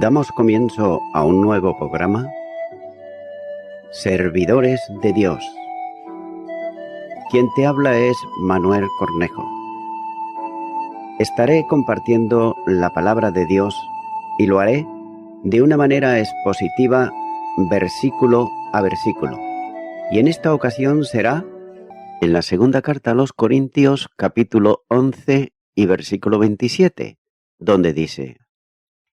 Damos comienzo a un nuevo programa, Servidores de Dios. Quien te habla es Manuel Cornejo. Estaré compartiendo la palabra de Dios y lo haré de una manera expositiva, versículo a versículo. Y en esta ocasión será en la segunda carta a los Corintios, capítulo 11 y versículo 27, donde dice: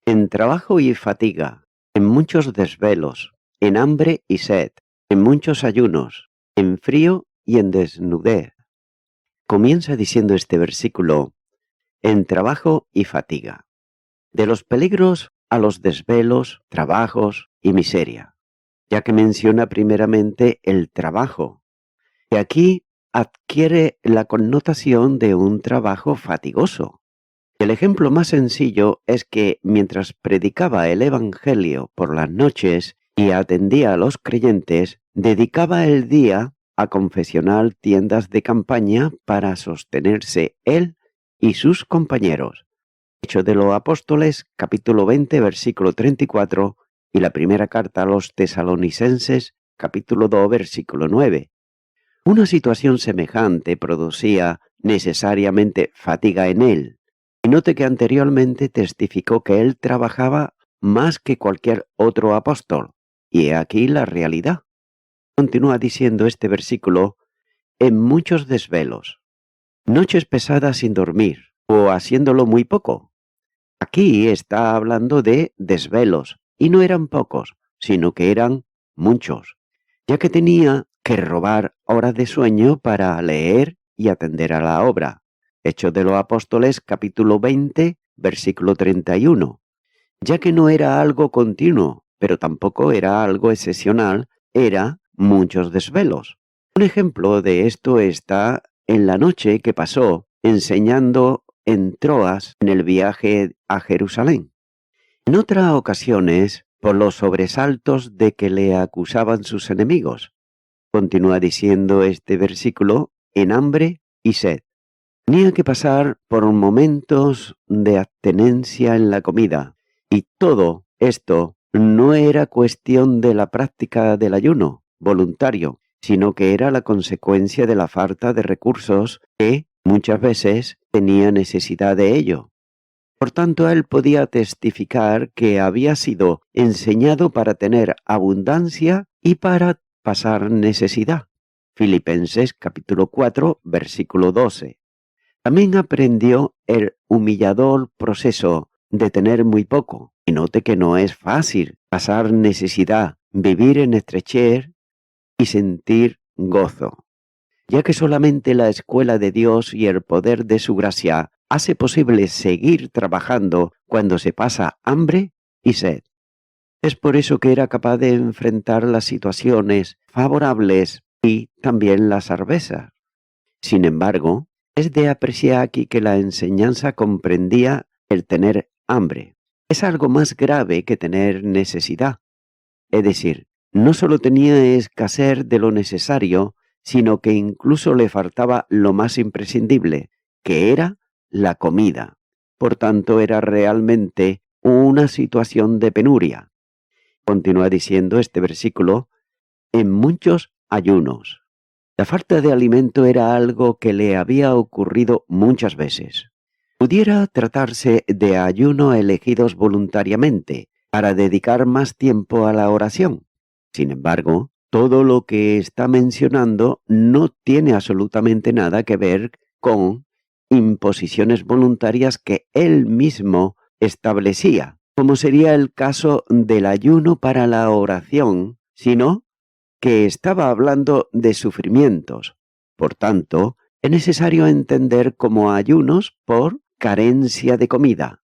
en trabajo y fatiga, en muchos desvelos, en hambre y sed, en muchos ayunos, en frío y en desnudez. Comienza diciendo este versículo: en trabajo y fatiga. De los peligros a los desvelos, trabajos y miseria, ya que menciona primeramente el trabajo, que aquí adquiere la connotación de un trabajo fatigoso. El ejemplo más sencillo es que mientras predicaba el Evangelio por las noches y atendía a los creyentes, dedicaba el día a confeccionar tiendas de campaña para sostenerse él y sus compañeros. Hechos de los Apóstoles, capítulo 20, versículo 34, y la primera carta a los Tesalonicenses, capítulo 2, versículo 9. Una situación semejante producía necesariamente fatiga en él. Y note que anteriormente testificó que él trabajaba más que cualquier otro apóstol. Y he aquí la realidad. Continúa diciendo este versículo: en muchos desvelos, noches pesadas sin dormir, o haciéndolo muy poco. Aquí está hablando de desvelos, y no eran pocos, sino que eran muchos, ya que tenía que robar horas de sueño para leer y atender a la obra. Hechos de los Apóstoles, capítulo 20, versículo 31. Ya que no era algo continuo, pero tampoco era algo excepcional, era muchos desvelos. Un ejemplo de esto está en la noche que pasó enseñando en Troas en el viaje a Jerusalén. En otras ocasiones, por los sobresaltos de que le acusaban sus enemigos. Continúa diciendo este versículo: en hambre y sed. Tenía que pasar por momentos de abstenencia en la comida, y todo esto no era cuestión de la práctica del ayuno voluntario, sino que era la consecuencia de la falta de recursos que muchas veces tenía necesidad de ello. Por tanto, él podía testificar que había sido enseñado para tener abundancia y para pasar necesidad. Filipenses capítulo 4, versículo 12. También aprendió el humillador proceso de tener muy poco. Y note que no es fácil pasar necesidad, vivir en estrechez y sentir gozo, ya que solamente la escuela de Dios y el poder de su gracia hace posible seguir trabajando cuando se pasa hambre y sed. Es por eso que era capaz de enfrentar las situaciones favorables y también las adversas. Sin embargo, es de apreciar aquí que la enseñanza comprendía el tener hambre. Es algo más grave que tener necesidad. Es decir, no solo tenía escasez de lo necesario, sino que incluso le faltaba lo más imprescindible, que era la comida. Por tanto, era realmente una situación de penuria. Continúa diciendo este versículo: en muchos ayunos. La falta de alimento era algo que le había ocurrido muchas veces. Pudiera tratarse de ayunos elegidos voluntariamente para dedicar más tiempo a la oración. Sin embargo, todo lo que está mencionando no tiene absolutamente nada que ver con imposiciones voluntarias que él mismo establecía, como sería el caso del ayuno para la oración, sino que estaba hablando de sufrimientos. Por tanto, es necesario entender como ayunos por carencia de comida.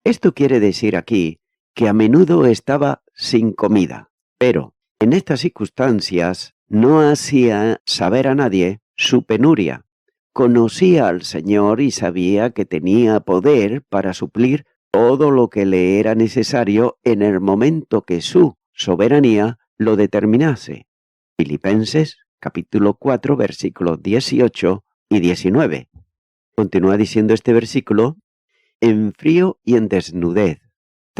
Esto quiere decir aquí que a menudo estaba sin comida, pero en estas circunstancias no hacía saber a nadie su penuria. Conocía al Señor y sabía que tenía poder para suplir todo lo que le era necesario en el momento que su soberanía lo determinase. Filipenses capítulo 4, versículos 18 y 19. Continúa diciendo este versículo: en frío y en desnudez.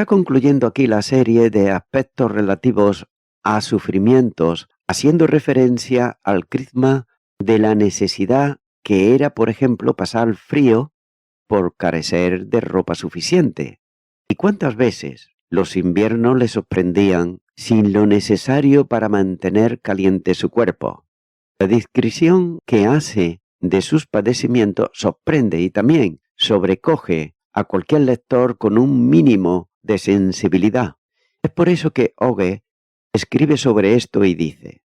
Está concluyendo aquí la serie de aspectos relativos a sufrimientos, haciendo referencia al crisma de la necesidad que era, por ejemplo, pasar frío por carecer de ropa suficiente. ¿Y cuántas veces los inviernos le sorprendían sin lo necesario para mantener caliente su cuerpo? La descripción que hace de sus padecimientos sorprende y también sobrecoge a cualquier lector con un mínimo de sensibilidad. Es por eso que Oge escribe sobre esto y dice: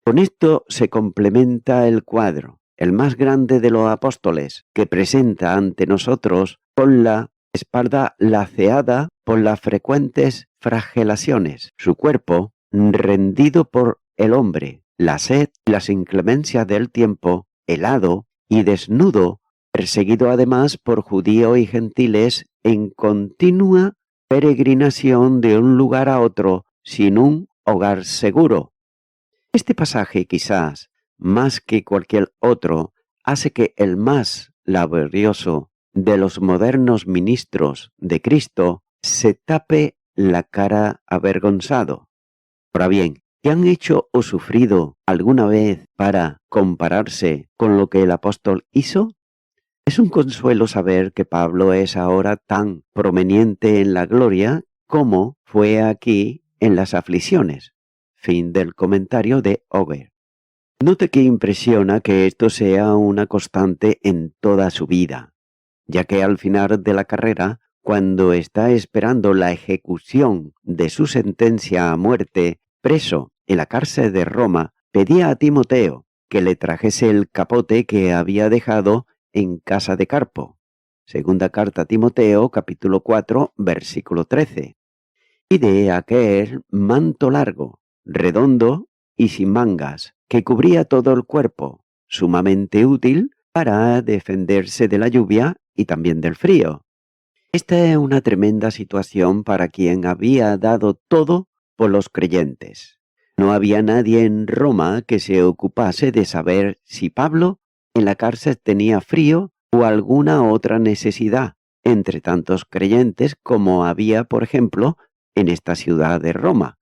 con esto se complementa el cuadro, el más grande de los apóstoles, que presenta ante nosotros con la espalda laceada por las frecuentes flagelaciones, su cuerpo rendido por el hombre, la sed y las inclemencias del tiempo, helado y desnudo, perseguido además por judíos y gentiles en continua peregrinación de un lugar a otro sin un hogar seguro. Este pasaje, quizás más que cualquier otro, hace que el más laborioso de los modernos ministros de Cristo se tape la cara avergonzado. Ahora bien, ¿qué han hecho o sufrido alguna vez para compararse con lo que el apóstol hizo? Es un consuelo saber que Pablo es ahora tan prominente en la gloria como fue aquí en las aflicciones. Fin del comentario de Oger. Note que impresiona que esto sea una constante en toda su vida, ya que al final de la carrera, cuando está esperando la ejecución de su sentencia a muerte, preso en la cárcel de Roma, pedía a Timoteo que le trajese el capote que había dejado en casa de Carpo. Segunda carta a Timoteo, capítulo 4, versículo 13. Y de aquel manto largo, redondo y sin mangas, que cubría todo el cuerpo, sumamente útil para defenderse de la lluvia y también del frío. Esta es una tremenda situación para quien había dado todo por los creyentes. No había nadie en Roma que se ocupase de saber si Pablo en la cárcel tenía frío o alguna otra necesidad, entre tantos creyentes como había, por ejemplo, en esta ciudad de Roma.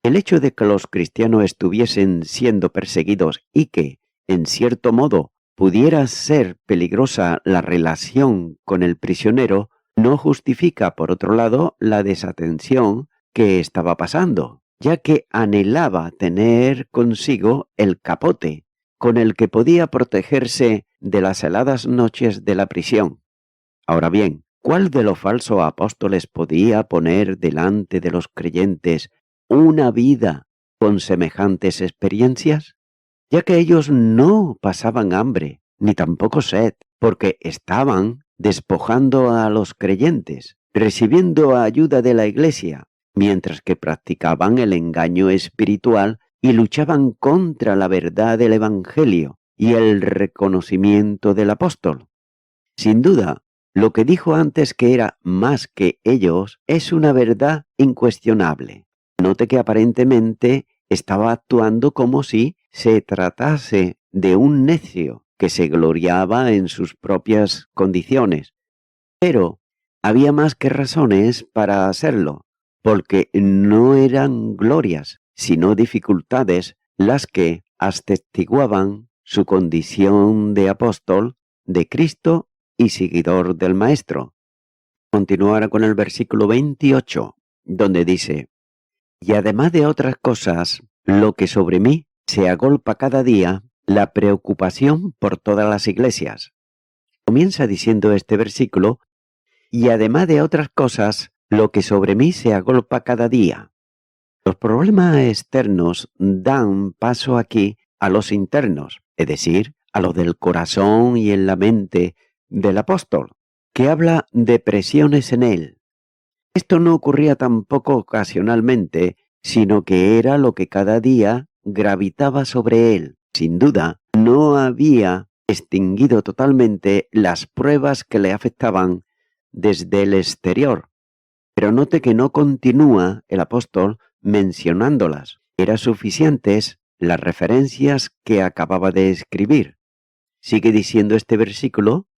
El hecho de que los cristianos estuviesen siendo perseguidos y que, en cierto modo, pudiera ser peligrosa la relación con el prisionero, no justifica, por otro lado, la desatención que estaba pasando, ya que anhelaba tener consigo el capote, con el que podía protegerse de las heladas noches de la prisión. Ahora bien, ¿cuál de los falsos apóstoles podía poner delante de los creyentes una vida con semejantes experiencias? Ya que ellos no pasaban hambre, ni tampoco sed, porque estaban despojando a los creyentes, recibiendo ayuda de la Iglesia, mientras que practicaban el engaño espiritual y luchaban contra la verdad del Evangelio y el reconocimiento del apóstol. Sin duda, lo que dijo antes que era más que ellos es una verdad incuestionable. Note que aparentemente estaba actuando como si se tratase de un necio que se gloriaba en sus propias condiciones. Pero había más que razones para hacerlo, porque no eran glorias, sino dificultades las que atestiguaban su condición de apóstol de Cristo y seguidor del Maestro. Continuará con el versículo 28, donde dice: y además de otras cosas, lo que sobre mí se agolpa cada día, la preocupación por todas las iglesias. Comienza diciendo este versículo: y además de otras cosas, lo que sobre mí se agolpa cada día. Los problemas externos dan paso aquí a los internos, es decir, a los del corazón y en la mente del apóstol, que habla de presiones en él. Esto no ocurría tampoco ocasionalmente, sino que era lo que cada día gravitaba sobre él. Sin duda, no había extinguido totalmente las pruebas que le afectaban desde el exterior. Pero note que no continúa el apóstol mencionándolas. Eran suficientes las referencias que acababa de escribir. Sigue diciendo este versículo: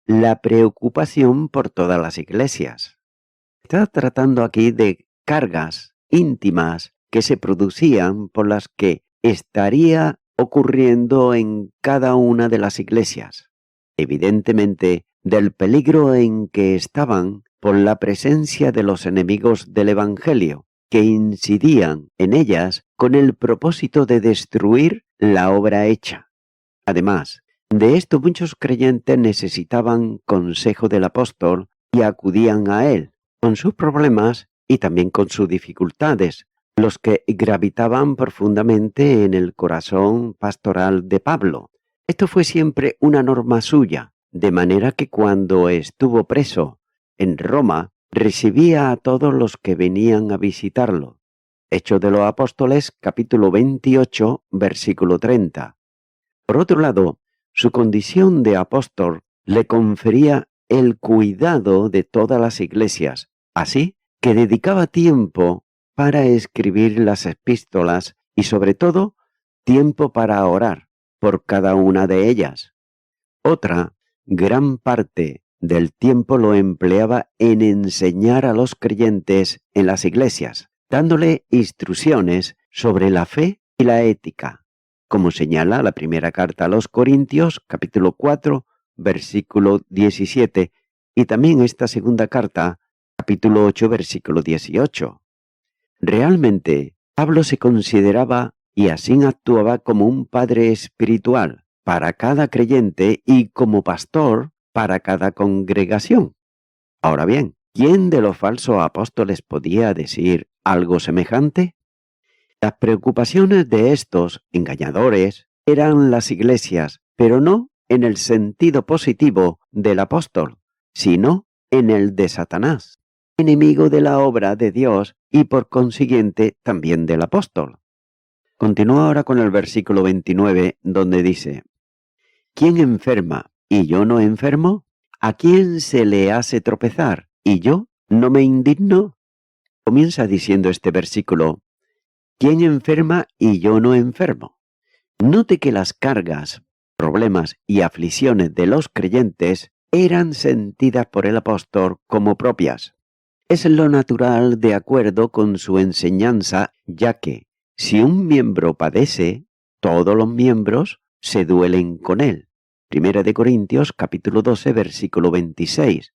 la preocupación por todas las iglesias. Está tratando aquí de cargas íntimas que se producían por las que estaría ocurriendo en cada una de las iglesias. Evidentemente, del peligro en que estaban por la presencia de los enemigos del Evangelio, que incidían en ellas con el propósito de destruir la obra hecha. Además, de esto muchos creyentes necesitaban consejo del apóstol y acudían a él, con sus problemas y también con sus dificultades, los que gravitaban profundamente en el corazón pastoral de Pablo. Esto fue siempre una norma suya, de manera que cuando estuvo preso en Roma, recibía a todos los que venían a visitarlo. Hechos de los Apóstoles, capítulo 28, versículo 30. Por otro lado, su condición de apóstol le confería el cuidado de todas las iglesias, así que dedicaba tiempo para escribir las epístolas y sobre todo tiempo para orar por cada una de ellas. Otra gran parte del tiempo lo empleaba en enseñar a los creyentes en las iglesias, dándole instrucciones sobre la fe y la ética, como señala la primera carta a los Corintios, capítulo 4, versículo 17, y también esta segunda carta, capítulo 8, versículo 18. Realmente, Pablo se consideraba y así actuaba como un padre espiritual para cada creyente y como pastor para cada congregación. Ahora bien, ¿quién de los falsos apóstoles podía decir algo semejante? Las preocupaciones de estos engañadores eran las iglesias, pero no en el sentido positivo del apóstol, sino en el de Satanás, enemigo de la obra de Dios y por consiguiente también del apóstol. Continúa ahora con el versículo 29, donde dice: ¿Quién enferma y yo no enfermo? ¿A quién se le hace tropezar y yo no me indigno? Comienza diciendo este versículo: ¿Quién enferma y yo no enfermo? Note que las cargas, problemas y aflicciones de los creyentes eran sentidas por el apóstol como propias. Es lo natural de acuerdo con su enseñanza, ya que si un miembro padece, todos los miembros se duelen con él. Primera de Corintios, capítulo 12, versículo 26.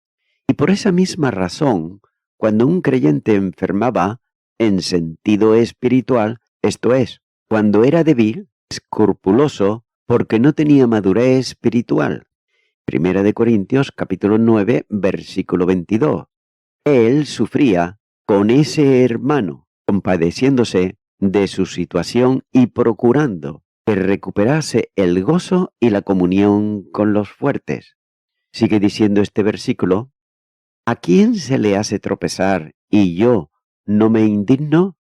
Y por esa misma razón, cuando un creyente enfermaba, en sentido espiritual, esto es, cuando era débil, escrupuloso, porque no tenía madurez espiritual. Primera de Corintios, capítulo 9, versículo 22. Él sufría con ese hermano, compadeciéndose de su situación y procurando que recuperase el gozo y la comunión con los fuertes. Sigue diciendo este versículo: ¿A quién se le hace tropezar y yo no me indigno?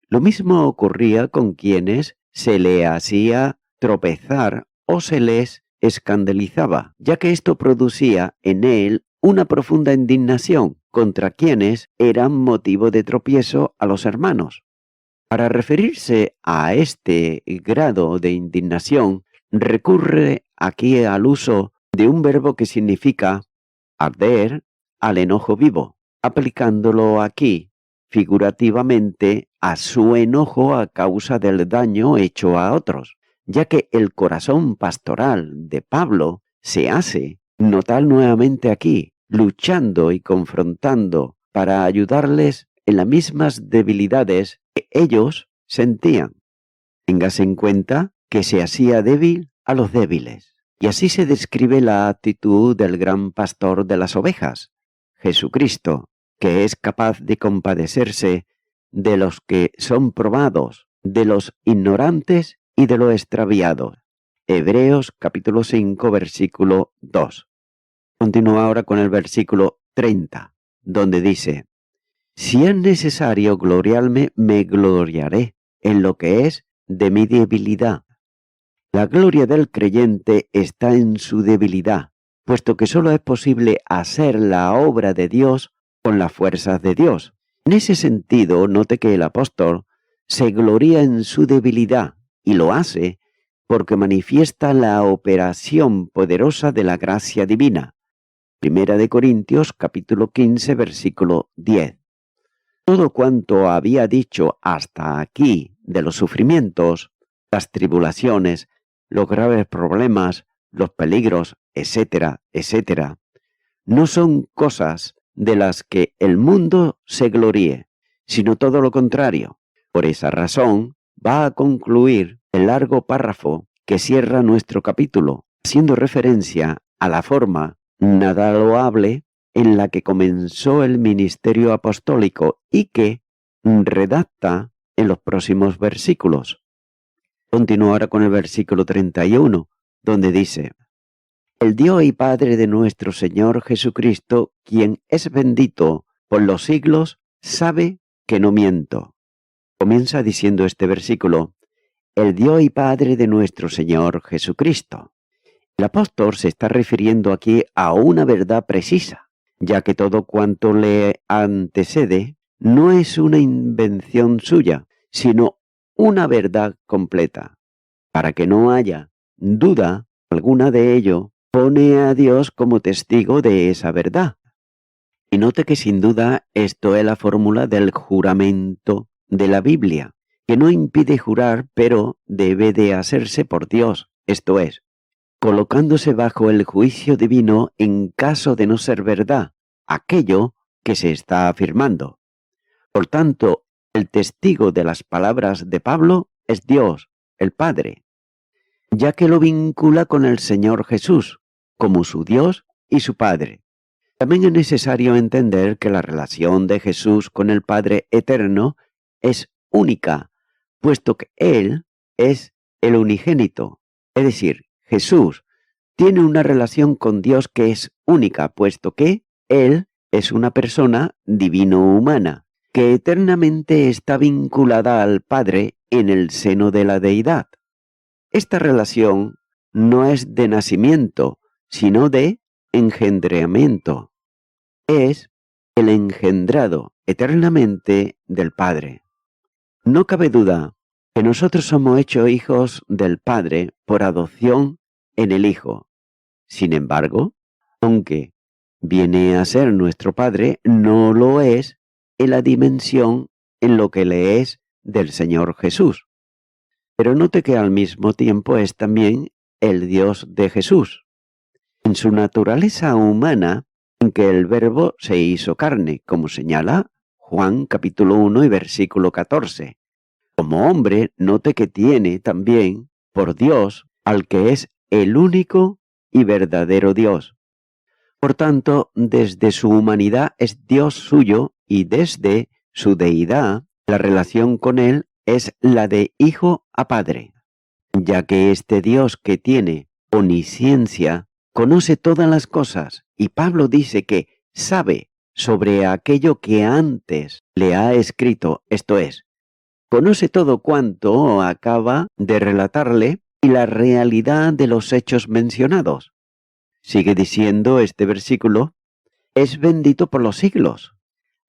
Lo mismo ocurría con quienes se le hacía tropezar o se les escandalizaba, ya que esto producía en él una profunda indignación contra quienes eran motivo de tropiezo a los hermanos. Para referirse a este grado de indignación, recurre aquí al uso de un verbo que significa arder al enojo vivo, aplicándolo aquí figurativamente a su enojo a causa del daño hecho a otros, ya que el corazón pastoral de Pablo se hace notar nuevamente aquí, luchando y confrontando para ayudarles en las mismas debilidades que ellos sentían. Téngase en cuenta que se hacía débil a los débiles. Y así se describe la actitud del gran pastor de las ovejas, Jesucristo, que es capaz de compadecerse de los que son probados, de los ignorantes y de los extraviados. Hebreos capítulo 5, versículo 2. Continúa ahora con el versículo 30, donde dice: Si es necesario gloriarme, me gloriaré en lo que es de mi debilidad. La gloria del creyente está en su debilidad, puesto que sólo es posible hacer la obra de Dios con las fuerzas de Dios. En ese sentido, note que el apóstol se gloria en su debilidad y lo hace porque manifiesta la operación poderosa de la gracia divina. Primera de Corintios, capítulo 15, versículo 10. Todo cuanto había dicho hasta aquí de los sufrimientos, las tribulaciones, los graves problemas, los peligros, etcétera, etcétera, no son cosas de las que el mundo se gloríe, sino todo lo contrario. Por esa razón, va a concluir el largo párrafo que cierra nuestro capítulo, haciendo referencia a la forma nada loable en la que comenzó el ministerio apostólico y que redacta en los próximos versículos. Continúa ahora con el versículo 31, donde dice: el Dios y Padre de nuestro Señor Jesucristo, quien es bendito por los siglos, sabe que no miento. Comienza diciendo este versículo: el Dios y Padre de nuestro Señor Jesucristo. El apóstol se está refiriendo aquí a una verdad precisa, ya que todo cuanto le antecede no es una invención suya, sino una verdad completa. Para que no haya duda alguna de ello, pone a Dios como testigo de esa verdad. Y note que sin duda esto es la fórmula del juramento de la Biblia, que no impide jurar, pero debe de hacerse por Dios, esto es, colocándose bajo el juicio divino en caso de no ser verdad aquello que se está afirmando. Por tanto, el testigo de las palabras de Pablo es Dios, el Padre, ya que lo vincula con el Señor Jesús, como su Dios y su Padre. También es necesario entender que la relación de Jesús con el Padre eterno es única, puesto que Él es el unigénito, es decir, Jesús tiene una relación con Dios que es única, puesto que Él es una persona divino-humana, que eternamente está vinculada al Padre en el seno de la deidad. Esta relación no es de nacimiento, sino de engendramiento. Es el engendrado eternamente del Padre. No cabe duda que nosotros somos hechos hijos del Padre por adopción en el Hijo. Sin embargo, aunque viene a ser nuestro Padre, no lo es en la dimensión en lo que le es del Señor Jesús. Pero note que al mismo tiempo es también el Dios de Jesús. En su naturaleza humana, en que el Verbo se hizo carne, como señala Juan capítulo 1 y versículo 14. Como hombre, note que tiene también por Dios al que es el único y verdadero Dios. Por tanto, desde su humanidad es Dios suyo y desde su deidad, la relación con él es la de hijo a padre, ya que este Dios que tiene omnisciencia conoce todas las cosas, y Pablo dice que sabe sobre aquello que antes le ha escrito, esto es, conoce todo cuanto acaba de relatarle y la realidad de los hechos mencionados. Sigue diciendo este versículo: es bendito por los siglos.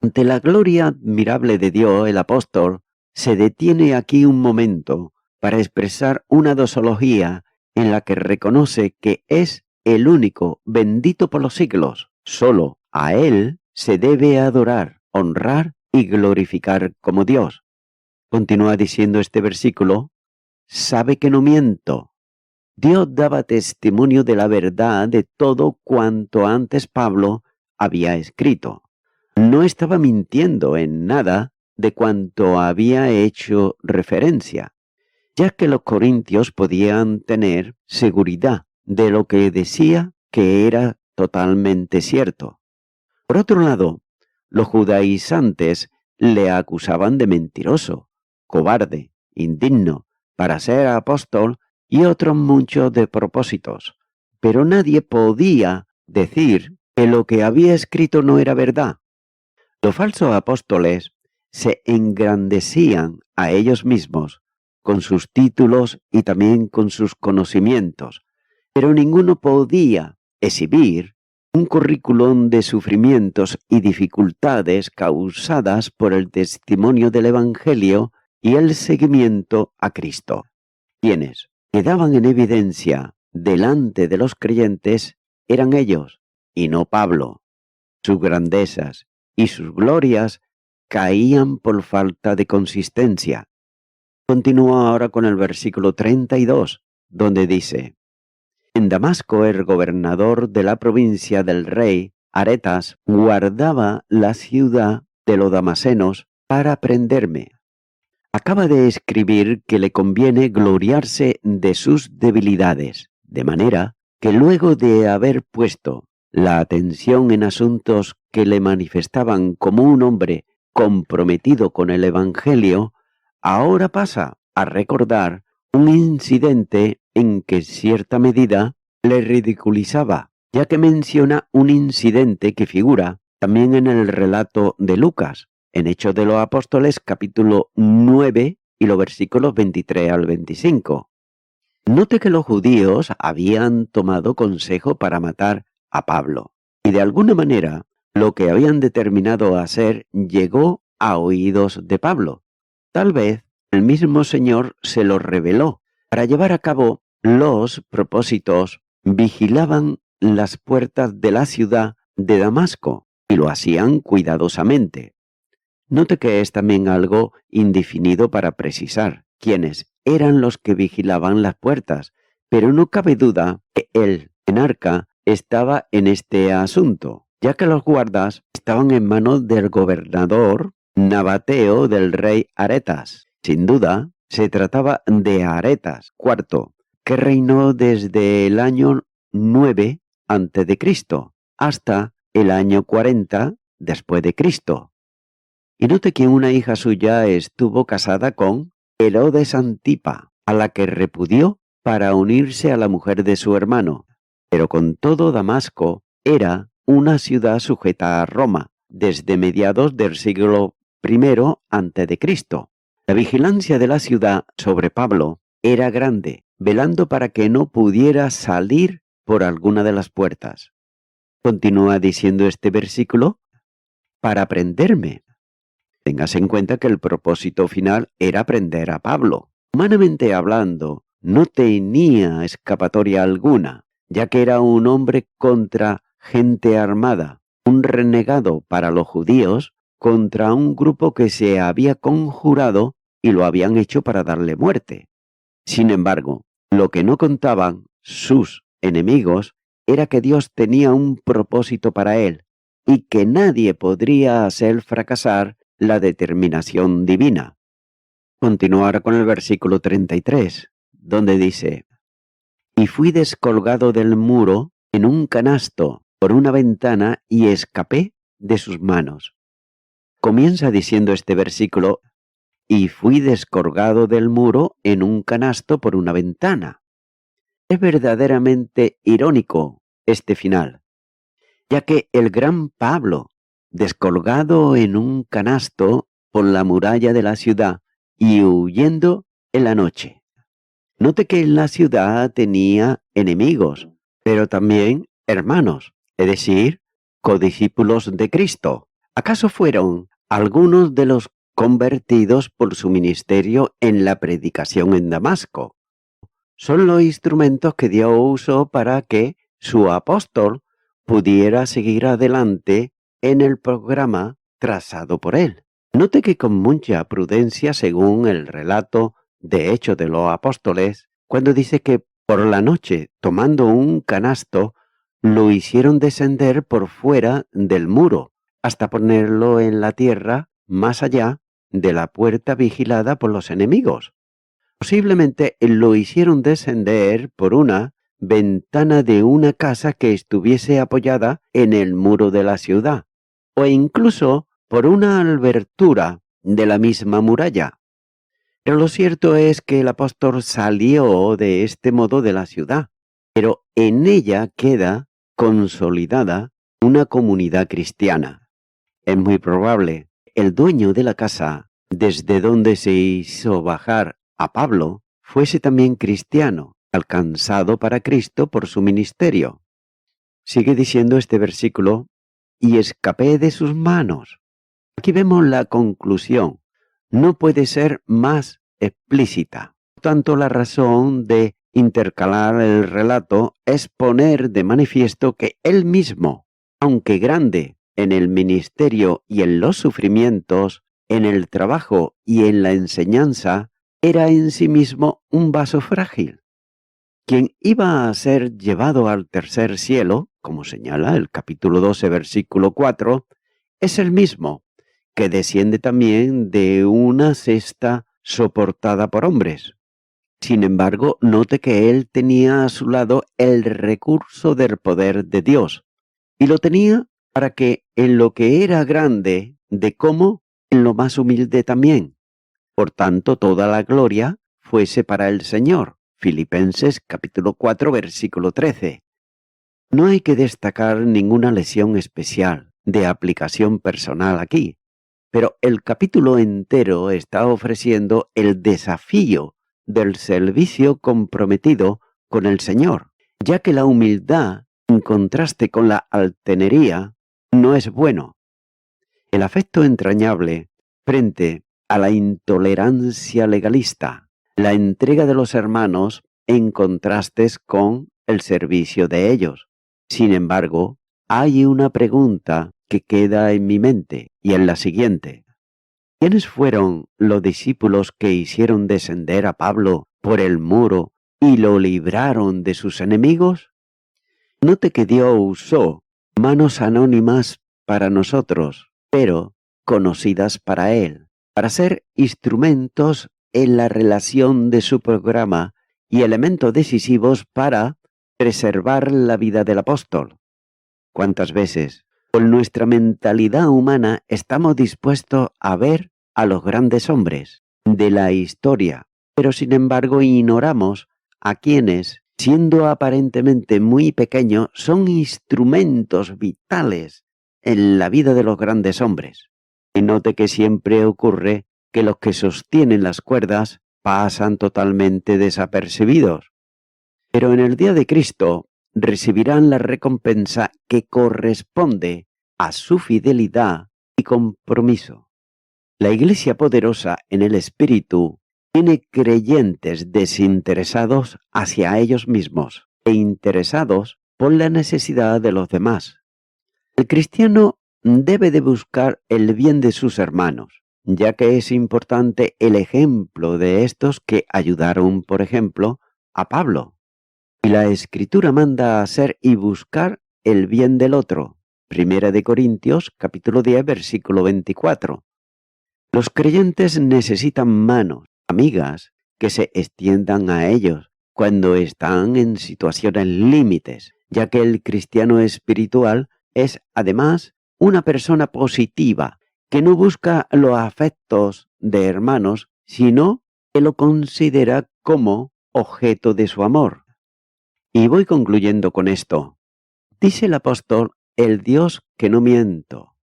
Ante la gloria admirable de Dios, el apóstol se detiene aquí un momento para expresar una dosología en la que reconoce que es el único bendito por los siglos. Solo a Él se debe adorar, honrar y glorificar como Dios. Continúa diciendo este versículo: sabe que no miento. Dios daba testimonio de la verdad de todo cuanto antes Pablo había escrito. No estaba mintiendo en nada de cuanto había hecho referencia, ya que los corintios podían tener seguridad de lo que decía, que era totalmente cierto. Por otro lado, los judaizantes le acusaban de mentiroso, cobarde, indigno para ser apóstol y otros muchos de propósitos, pero nadie podía decir que lo que había escrito no era verdad. Los falsos apóstoles se engrandecían a ellos mismos con sus títulos y también con sus conocimientos, pero ninguno podía exhibir un currículum de sufrimientos y dificultades causadas por el testimonio del Evangelio y el seguimiento a Cristo. Quienes quedaban en evidencia delante de los creyentes eran ellos, y no Pablo. Sus grandezas y sus glorias caían por falta de consistencia. Continúa ahora con el versículo 32, donde dice: En Damasco el gobernador de la provincia del rey, Aretas, guardaba la ciudad de los damasenos para prenderme. Acaba de escribir que le conviene gloriarse de sus debilidades, de manera que luego de haber puesto la atención en asuntos que le manifestaban como un hombre comprometido con el Evangelio, ahora pasa a recordar un incidente en que cierta medida le ridiculizaba, ya que menciona un incidente que figura también en el relato de Lucas, en Hechos de los Apóstoles, capítulo 9 y los versículos 23 al 25. Note que los judíos habían tomado consejo para matar a Pablo, y de alguna manera lo que habían determinado hacer llegó a oídos de Pablo. Tal vez el mismo Señor se lo reveló. Para llevar a cabo los propósitos, vigilaban las puertas de la ciudad de Damasco y lo hacían cuidadosamente. Note que es también algo indefinido para precisar quiénes eran los que vigilaban las puertas, pero no cabe duda que el enarca estaba en este asunto, ya que los guardas estaban en manos del gobernador nabateo del rey Aretas. Sin duda, se trataba de Aretas IV, que reinó desde el año 9 a.C. hasta el año 40 después de Cristo. Y note que una hija suya estuvo casada con Herodes Antipa, a la que repudió para unirse a la mujer de su hermano. Pero con todo, Damasco era una ciudad sujeta a Roma, desde mediados del siglo I a.C. La vigilancia de la ciudad sobre Pablo era grande, velando para que no pudiera salir por alguna de las puertas. Continúa diciendo este versículo: para prenderme. Téngase en cuenta que el propósito final era prender a Pablo. Humanamente hablando, no tenía escapatoria alguna, ya que era un hombre contra gente armada, un renegado para los judíos contra un grupo que se había conjurado y lo habían hecho para darle muerte. Sin embargo, lo que no contaban sus enemigos era que Dios tenía un propósito para él y que nadie podría hacer fracasar la determinación divina. Continuar con el versículo 33, donde dice: Y fui descolgado del muro en un canasto por una ventana y escapé de sus manos. Comienza diciendo este versículo: y fui descolgado del muro en un canasto por una ventana. Es verdaderamente irónico este final, ya que el gran Pablo, descolgado en un canasto por la muralla de la ciudad y huyendo en la noche. Note que en la ciudad tenía enemigos, pero también hermanos, es decir, codiscípulos de Cristo. ¿Acaso fueron algunos de los convertidos por su ministerio en la predicación en Damasco? Son los instrumentos que Dios usó para que su apóstol pudiera seguir adelante en el programa trazado por él. Note que con mucha prudencia, según el relato de Hechos de los Apóstoles, cuando dice que por la noche, tomando un canasto, lo hicieron descender por fuera del muro, hasta ponerlo en la tierra más allá de la puerta vigilada por los enemigos. Posiblemente lo hicieron descender por una ventana de una casa que estuviese apoyada en el muro de la ciudad, o incluso por una abertura de la misma muralla. Pero lo cierto es que el apóstol salió de este modo de la ciudad, pero en ella queda consolidada una comunidad cristiana. Es muy probable el dueño de la casa, desde donde se hizo bajar a Pablo, fuese también cristiano, alcanzado para Cristo por su ministerio. Sigue diciendo este versículo: y escapé de sus manos. Aquí vemos la conclusión. No puede ser más explícita. Por tanto, la razón de intercalar el relato es poner de manifiesto que él mismo aunque grande en el ministerio y en los sufrimientos, en el trabajo y en la enseñanza, era en sí mismo un vaso frágil. Quien iba a ser llevado al tercer cielo, como señala el capítulo 12, versículo 4, es el mismo, que desciende también de una cesta soportada por hombres. Sin embargo, note que él tenía a su lado el recurso del poder de Dios, y lo tenía para que en lo que era grande, de cómo, en lo más humilde también. Por tanto, toda la gloria fuese para el Señor. Filipenses capítulo 4, versículo 13. No hay que destacar ninguna lección especial de aplicación personal aquí, pero el capítulo entero está ofreciendo el desafío del servicio comprometido con el Señor, ya que la humildad, en contraste con la altanería, no es bueno. El afecto entrañable frente a la intolerancia legalista, la entrega de los hermanos en contrastes con el servicio de ellos. Sin embargo, hay una pregunta que queda en mi mente y es la siguiente. ¿Quiénes fueron los discípulos que hicieron descender a Pablo por el muro y lo libraron de sus enemigos? Note que Dios usó manos anónimas para nosotros, pero conocidas para Él, para ser instrumentos en la relación de su programa y elementos decisivos para preservar la vida del apóstol. ¿Cuántas veces, con nuestra mentalidad humana, estamos dispuestos a ver a los grandes hombres de la historia, pero sin embargo ignoramos a quienes, siendo aparentemente muy pequeños, son instrumentos vitales en la vida de los grandes hombres? Y note que siempre ocurre que los que sostienen las cuerdas pasan totalmente desapercibidos. Pero en el día de Cristo recibirán la recompensa que corresponde a su fidelidad y compromiso. La Iglesia poderosa en el Espíritu tiene creyentes desinteresados hacia ellos mismos e interesados por la necesidad de los demás. El cristiano debe de buscar el bien de sus hermanos, ya que es importante el ejemplo de estos que ayudaron, por ejemplo, a Pablo. Y la Escritura manda a hacer y buscar el bien del otro. Primera de Corintios, capítulo 10, versículo 24. Los creyentes necesitan manos, amigas, que se extiendan a ellos cuando están en situaciones límites, ya que el cristiano espiritual es, además, una persona positiva, que no busca los afectos de hermanos, sino que lo considera como objeto de su amor. Y voy concluyendo con esto. Dice el apóstol, el Dios que no miento.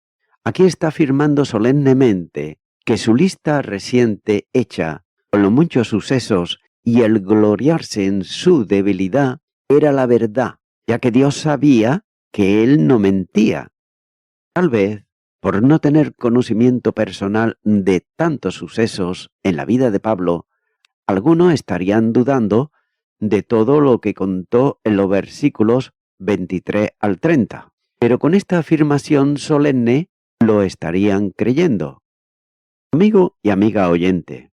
Aquí está afirmando solemnemente que su lista reciente hecha con los muchos sucesos y el gloriarse en su debilidad era la verdad, ya que Dios sabía que él no mentía. Tal vez, por no tener conocimiento personal de tantos sucesos en la vida de Pablo, algunos estarían dudando de todo lo que contó en los versículos 23 al 30. Pero con esta afirmación solemne lo estarían creyendo. Amigo y amiga oyente,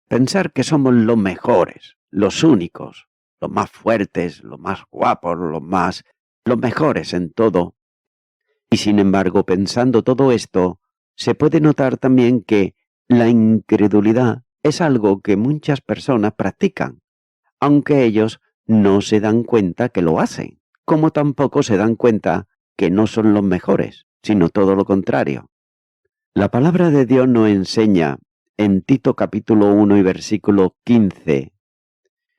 pensar que somos los mejores, los únicos, los más fuertes, los más guapos, los mejores en todo. Y sin embargo, pensando todo esto, se puede notar también que la incredulidad es algo que muchas personas practican, aunque ellos no se dan cuenta que lo hacen, como tampoco se dan cuenta que no son los mejores, sino todo lo contrario. La palabra de Dios nos enseña en Tito capítulo 1 y versículo 15,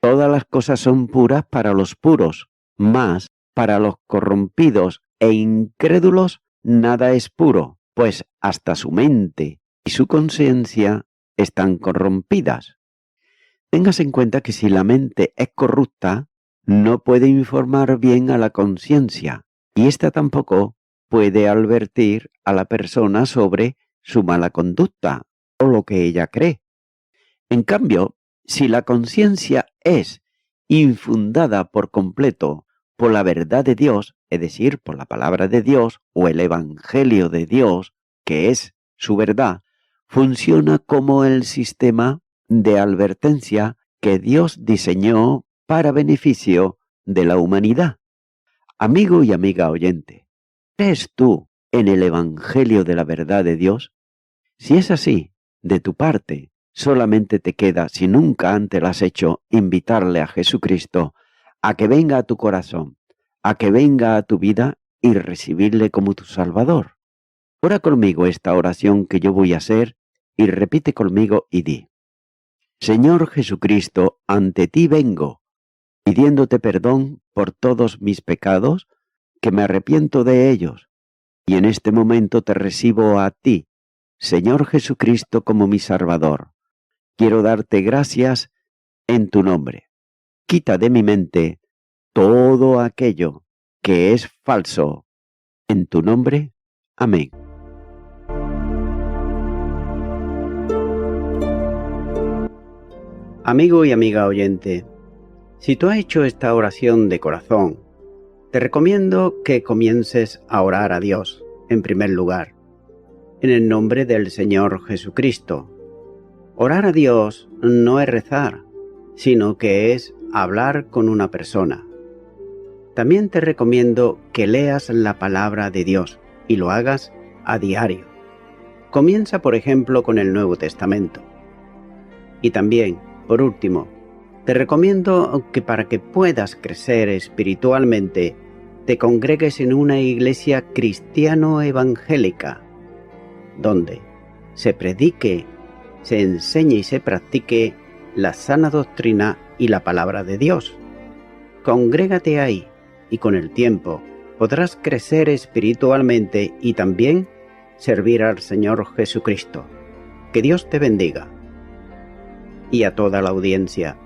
todas las cosas son puras para los puros, mas para los corrompidos e incrédulos nada es puro, pues hasta su mente y su conciencia están corrompidas. Tengas en cuenta que si la mente es corrupta, no puede informar bien a la conciencia, y ésta tampoco puede advertir a la persona sobre su mala conducta o lo que ella cree. En cambio, si la conciencia es infundada por completo por la verdad de Dios, es decir, por la palabra de Dios o el Evangelio de Dios, que es su verdad, funciona como el sistema de advertencia que Dios diseñó para beneficio de la humanidad. Amigo y amiga oyente, ¿crees tú en el Evangelio de la verdad de Dios? Si es así, de tu parte, solamente te queda, si nunca antes lo has hecho, invitarle a Jesucristo a que venga a tu corazón, a que venga a tu vida y recibirle como tu Salvador. Ora conmigo esta oración que yo voy a hacer y repite conmigo y di: Señor Jesucristo, ante ti vengo, pidiéndote perdón por todos mis pecados, que me arrepiento de ellos, y en este momento te recibo a ti, Señor Jesucristo, como mi Salvador. Quiero darte gracias en tu nombre. Quita de mi mente todo aquello que es falso. En tu nombre. Amén. Amigo y amiga oyente, si tú has hecho esta oración de corazón, te recomiendo que comiences a orar a Dios, en primer lugar, en el nombre del Señor Jesucristo. Orar a Dios no es rezar, sino que es hablar con una persona. También te recomiendo que leas la palabra de Dios y lo hagas a diario. Comienza, por ejemplo, con el Nuevo Testamento. Y también, por último, te recomiendo que para que puedas crecer espiritualmente, te congregues en una iglesia cristiano-evangélica, donde se predique, se enseñe y se practique la sana doctrina y la palabra de Dios. Congrégate ahí y con el tiempo podrás crecer espiritualmente y también servir al Señor Jesucristo. Que Dios te bendiga. Y a toda la audiencia,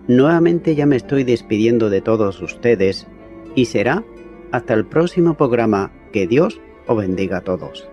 nuevamente ya me estoy despidiendo de todos ustedes y será hasta el próximo programa. Que Dios os bendiga a todos.